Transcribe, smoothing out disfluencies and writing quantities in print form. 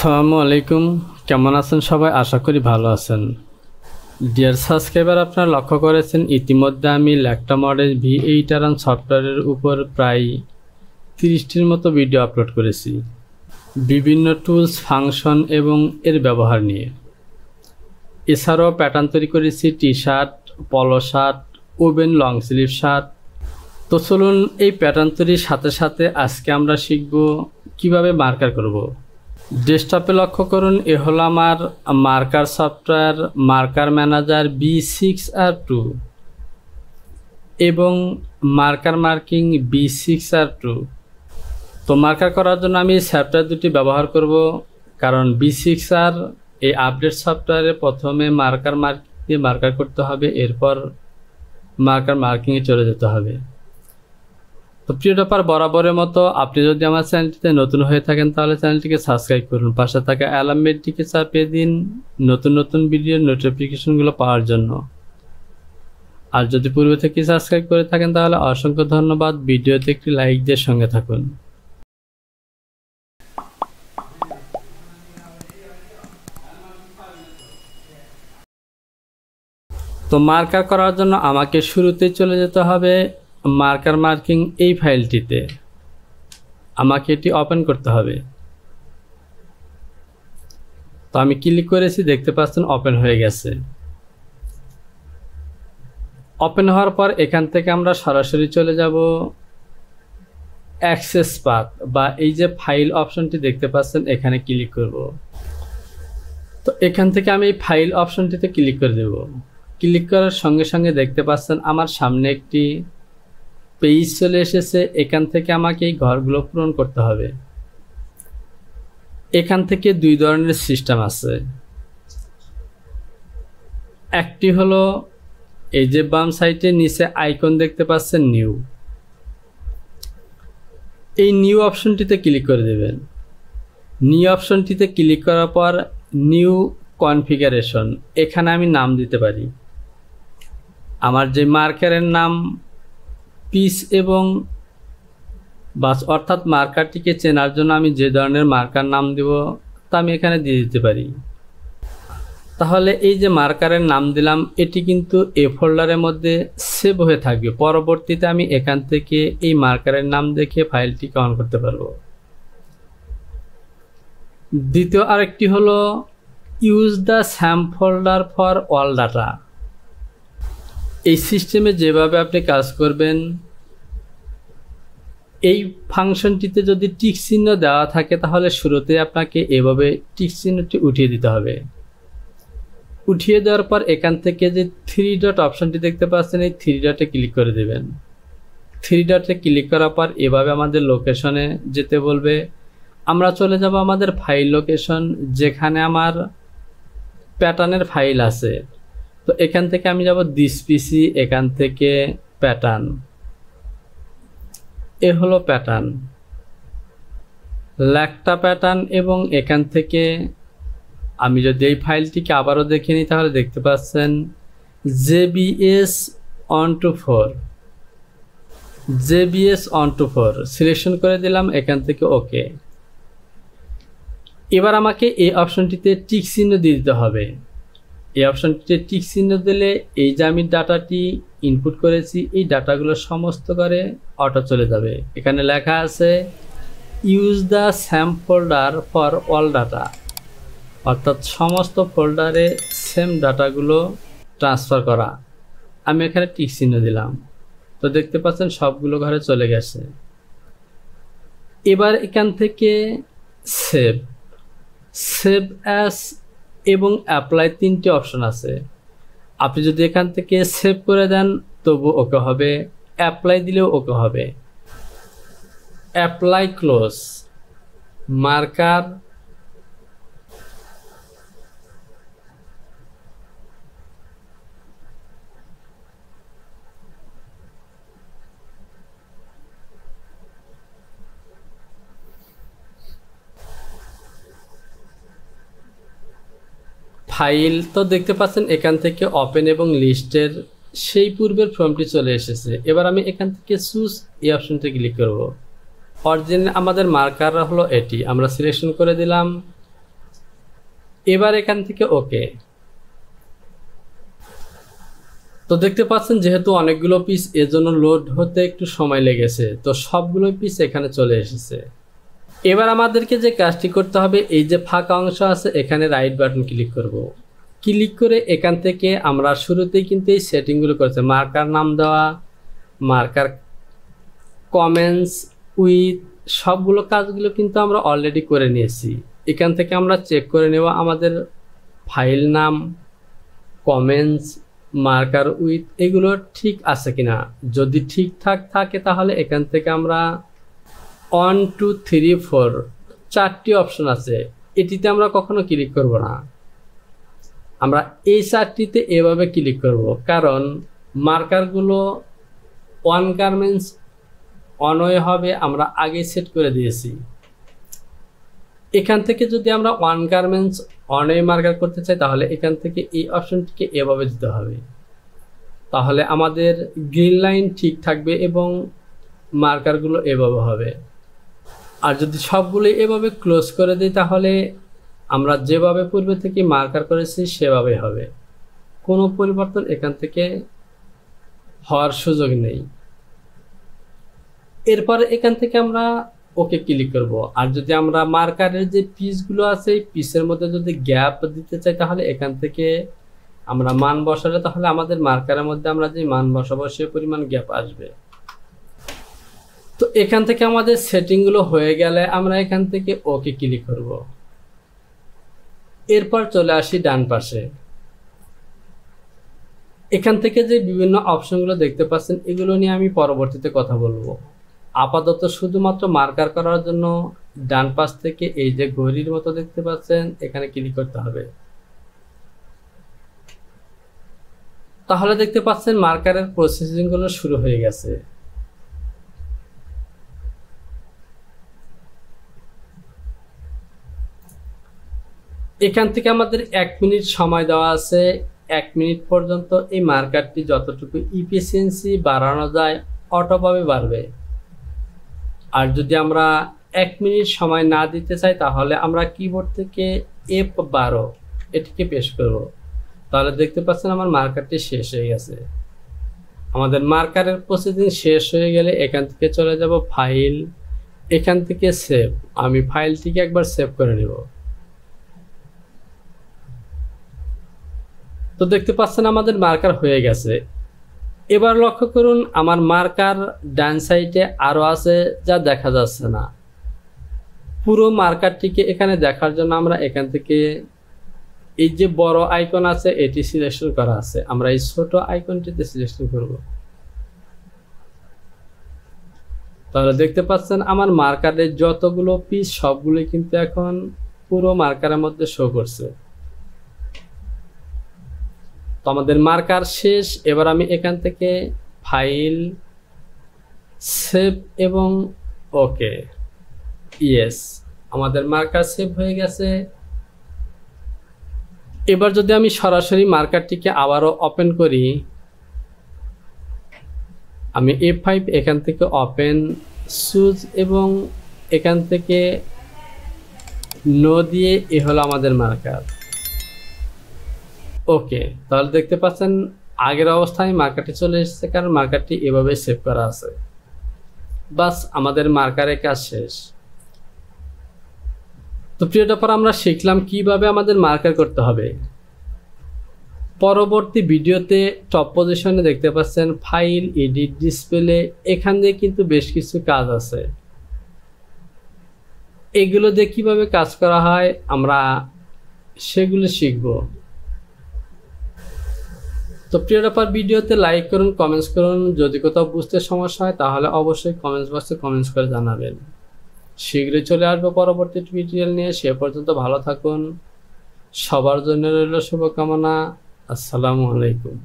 আসসালামু আলাইকুম, কেমন আছেন সবাই? আশা করি ভালো আছেন। ডিয়ার সাবস্ক্রাইবার, আপনারা লক্ষ্য করেছেন ইতিমধ্যে আমি ল্যাকটা মডেল V8 রান সফটওয়্যারের উপর প্রায় 30টির মতো ভিডিও আপলোড করেছি বিভিন্ন টুলস, ফাংশন এবং এর ব্যবহার নিয়ে। এছাড়াও প্যাটার্ন তৈরি করেছি টি শার্ট, পলো shirt, oven long sleeve shirt. তো চলুন এই প্যাটার্ন তৈরির সাথে সাথে আজকে আমরা শিখব কিভাবে মার্কার করব। ডেস্কটপে লক্ষ্য করুন, এ হলো আমার marker software marker manager B6R2 এবং মার্কার মার্কিং B6R2। তো মার্কার করার জন্য আমি সফটওয়্যার দুটি ব্যবহার করব, কারণ B6R এই আপডেট সফটওয়্যারে প্রথমে মার্কার দিয়ে মার্কার করতে হবে, এরপর মার্কার মার্কিংয়ে চলে যেতে হবে। তো প্রিয় টপার, বরাবরের মতো আপনি যদি আমার চ্যানেলটিতে নতুন হয়ে থাকেন তাহলে চ্যানেলটিকে সাবস্ক্রাইব করুন, পাশে থাকা অ্যালার্ম বেলটিকে চাপিয়ে দিন নতুন নতুন ভিডিওর নোটিফিকেশনগুলো পাওয়ার জন্য। আর যদি পূর্বে থেকে সাবস্ক্রাইব করে থাকেন তাহলে অসংখ্য ধন্যবাদ। ভিডিওতে একটি লাইক দিয়ে সঙ্গে থাকুন। তো মার্কার করার জন্য আমাকে শুরুতেই চলে যেতে হবে মার্কার মার্কিং এই ফাইলটিতে। আমাকে এটি ওপেন করতে হবে। তো আমি ক্লিক করেছি, দেখতে পাচ্ছেন ওপেন হয়ে গেছে। ওপেন হওয়ার পর এখান থেকে আমরা সরাসরি চলে যাব অ্যাক্সেস পাথ বা এই যে ফাইল অপশনটি দেখতে পাচ্ছেন, এখানে ক্লিক করব। তো এখান থেকে আমি এই ফাইল অপশনটিতে ক্লিক করে দেব। ক্লিক করার সঙ্গে সঙ্গে দেখতে পাচ্ছেন আমার সামনে একটি পেজ চলে এসেছে। এখান থেকে আমাকে এই ঘরগুলো পূরণ করতে হবে। এখান থেকে দুই ধরনের সিস্টেম আছে। একটি হলো এই যে বাম সাইডে নিচে আইকন দেখতে পাচ্ছেন নিউ, এই নিউ অপশনটিতে ক্লিক করে দেবেন। নিউ অপশনটিতে ক্লিক করার পর নিউ কনফিগারেশন, এখানে আমি নাম দিতে পারি আমার যে মার্কারের নাম পিস এবং বাস, অর্থাৎ মার্কারটিকে চেনার জন্য আমি যে ধরনের মার্কার নাম দেব তা আমি এখানে দিয়ে দিতে পারি। তাহলে এই যে মার্কারের নাম দিলাম এটি কিন্তু এ ফোল্ডারের মধ্যে সেভ হয়ে থাকবে। পরবর্তীতে আমি এখান থেকে এই মার্কারের নাম দেখে ফাইলটিকে অন করতে পারবো। দ্বিতীয় আরেকটি হলো use the Sam folder for all data. এই সিস্টেমে যেভাবে আপনি কাজ করবেন, এই ফাংশনটিতে যদি টিক চিহ্ন দেওয়া থাকে তাহলে শুরুতে আপনাকে এভাবে টিক চিহ্নটি উঠিয়ে দিতে হবে। উঠিয়ে দেওয়ার পর এখান থেকে যে 3 ডট অপশনটি দেখতে পাচ্ছেন, এই 3 ডটে ক্লিক করে দেবেন। 3 ডটে ক্লিক করার পর এভাবে আমাদের লোকেশনে যেতে বলবে। আমরা চলে যাব আমাদের ফাইল লোকেশন, যেখানে আমার প্যাটার্নের ফাইল আছে। তো এখান থেকে আমি যাব দিস পিসি, এখান থেকে প্যাটার্ন, এ হলো প্যাটার্ন ল্যাকটা প্যাটার্ন। এবং এখান থেকে আমি যদি এই ফাইলটিকে আবারও দেখে নিই তাহলে দেখতে পাচ্ছেন JBS124 সিলেকশন করে দিলাম, এখান থেকে ওকে। এবার আমাকে এই অপশনটিতে টিক চিহ্ন দিয়ে দিতে হবে। এই অপশনটিতে টিক চিহ্ন দিলে এই যে আমি ডাটাটি ইনপুট করেছি এই ডাটাগুলো সমস্ত করে অটো চলে যাবে। এখানে লেখা আছে use the Sam folder for all data, অর্থাৎ সমস্ত ফোল্ডারে সেম ডাটাগুলো ট্রান্সফার করা। আমি এখানে টিক চিহ্ন দিলাম। তো দেখতে পাচ্ছেন সবগুলো ঘরে চলে গেছে। এবার এখান থেকে সেভ অ্যাজ এবং অ্যাপ্লাই 3টি অপশন আছে। আপনি যদি এখান থেকে সেভ করে দেন তবু ওকে হবে, অ্যাপ্লাই দিলেও ওকে হবে। Apply close marker file. তো দেখতে পাচ্ছেন এখান থেকে ওপেন এবং লিস্টের সেই পূর্বের ফর্মটি চলে এসেছে। এবার আমি এখান থেকে চুজ এই অপশনটি ক্লিক করব। অরিজিনাল আমাদের মার্কার হলো এটি, আমরা সিলেকশন করে দিলাম। এবার এখান থেকে ওকে। তো দেখতে পাচ্ছেন যেহেতু অনেকগুলো পিস এজন্য লোড হতে একটু সময় লেগেছে, তো সবগুলো পিস এখানে চলে এসেছে। এবার আমাদেরকে যে কাজটি করতে হবে, এই যে ফাঁকা অংশ আছে এখানে রাইট বাটন ক্লিক করব। ক্লিক করে এখান থেকে আমরা শুরুতেই কিন্তু এই সেটিংগুলো করেছি, মার্কার নাম দেওয়া, মার্কার কমেন্টস উইথ, সবগুলো কাজগুলো কিন্তু আমরা অলরেডি করে নিয়েছি। এখান থেকে আমরা চেক করে নেব আমাদের ফাইল নাম, কমেন্টস, মার্কার উইথ এগুলো ঠিক আছে কিনা। যদি ঠিকঠাক থাকে তাহলে এখান থেকে আমরা 1 2 3 4 চারটি অপশন আছে, এটিতে আমরা কখনো ক্লিক করব না। আমরা এই চারটিতে এভাবে ক্লিক করব, কারণ মার্কারগুলো ওয়ান গার্মেন্টস অনওয়ে হবে, আমরা আগে সেট করে দিয়েছি। এখান থেকে যদি আমরা ওয়ান গার্মেন্টস অনওয়ে মার্কার করতে চাই তাহলে এখান থেকে এই অপশনটিকে এভাবে দিতে হবে, তাহলে আমাদের গ্রিন লাইন ঠিক থাকবে এবং মার্কারগুলো এভাবে হবে। আর যদি সবগুলো এভাবে ক্লোজ করে দিই তাহলে আমরা যেভাবে পূর্বে থেকে মার্কার করেছি সেভাবে হবে, কোনো পরিবর্তন এখান থেকে হওয়ার সুযোগ নেই। এরপরে এখান থেকে আমরা ওকে ক্লিক করব। আর যদি আমরা মার্কারের যে পিসগুলো আছে এই পিসের মধ্যে যদি গ্যাপ দিতে চাই তাহলে এখান থেকে আমরা মান বসালে তাহলে আমাদের মার্কারের মধ্যে আমরা যে মান বসাবো সে পরিমাণ গ্যাপ আসবে। তো এখান থেকে আমাদের সেটিংগুলো হয়ে গেলে আমরা এখান থেকে ওকে ক্লিক করব। এরপর চলে আসি ডান পাশে। এখান থেকে যে বিভিন্ন অপশনগুলো দেখতে পাচ্ছেন এগুলো নিয়ে আমি পরবর্তীতে কথা বলবো। আপাতত শুধুমাত্র মার্কার করার জন্য ডান পাশ থেকে এই যে ঘড়ির মতো দেখতে পাচ্ছেন এখানে ক্লিক করতে হবে। তাহলে দেখতে পাচ্ছেন মার্কারের প্রসেসিংগুলো শুরু হয়ে গেছে। এখান থেকে আমাদের 1 মিনিট সময় দেওয়া আছে। 1 মিনিট পর্যন্ত এই মার্কারটি যতটুকু ইফিসিয়েন্সি বাড়ানো যায় অটোভাবে বাড়বে। আর যদি আমরা 1 মিনিট সময় না দিতে চাই তাহলে আমরা কিবোর্ড থেকে F12 এটিকে প্রেস করব। তাহলে দেখতে পাচ্ছেন আমার মার্কারটি শেষ হয়ে গেছে। আমাদের মার্কারের প্রসেসিং শেষ হয়ে গেলে এখান থেকে চলে যাব ফাইল, এখান থেকে সেভ। আমি ফাইলটিকে একবার সেভ করে নেব। তো দেখতে পাচ্ছেন আমাদের মার্কার হয়ে গেছে। এবার লক্ষ্য করুন আমার মার্কার ডান সাইডে আরো আছে যা দেখা যাচ্ছে না। পুরো মার্কারটিকে এখানে দেখার জন্য আমরা এখান থেকে এই যে বড় আইকন আছে এটি সিলেকশন করা আছে, আমরা এই ছোট আইকনটিতে সিলেকশন করব। তাহলে দেখতে পাচ্ছেন আমার মার্কারের যতগুলো পিস সবগুলো কিন্তু এখন পুরো মার্কারের মধ্যে শো করছে। তো আমাদের মার্কার শেষ। এবার আমি এখান থেকে ফাইল, সেভ এবং ওকে, ইয়েস, আমাদের মার্কার সেভ হয়ে গেছে। এবার যদি আমি সরাসরি মার্কারটিকে আবারও ওপেন করি, আমি F5 এখান থেকে ওপেন, চুজ এবং এখান থেকে নো দিয়ে এ হলো আমাদের মার্কার। ওকে, তাহলে দেখতে পাচ্ছেন আগের অবস্থায় মার্কারটি চলে এসেছে, কারণ মার্কারটি এভাবে সেভ করা আছে। বাস, আমাদের মার্কারের কাজ শেষ। তো প্রিয়টার পর আমরা শিখলাম কিভাবে আমাদের মার্কার করতে হবে। পরবর্তী ভিডিওতে টপ পজিশনে দেখতে পাচ্ছেন ফাইল, এডিট, ডিসপ্লে, এখান দিয়ে কিন্তু বেশ কিছু কাজ আছে। এগুলো দিয়ে কিভাবে কাজ করা হয় আমরা সেগুলো শিখব। তো প্রিয়টার ভিডিওতে লাইক করুন, কমেন্টস করুন। যদি কোথাও বুঝতে সমস্যা হয় তাহলে অবশ্যই কমেন্টস বক্সে কমেন্টস করে জানাবেন। শীঘ্রই চলে আসবো পরবর্তী টিউটোরিয়াল নিয়ে। সে পর্যন্ত ভালো থাকুন। সবার জন্য রইল শুভকামনা। আসসালামু আলাইকুম।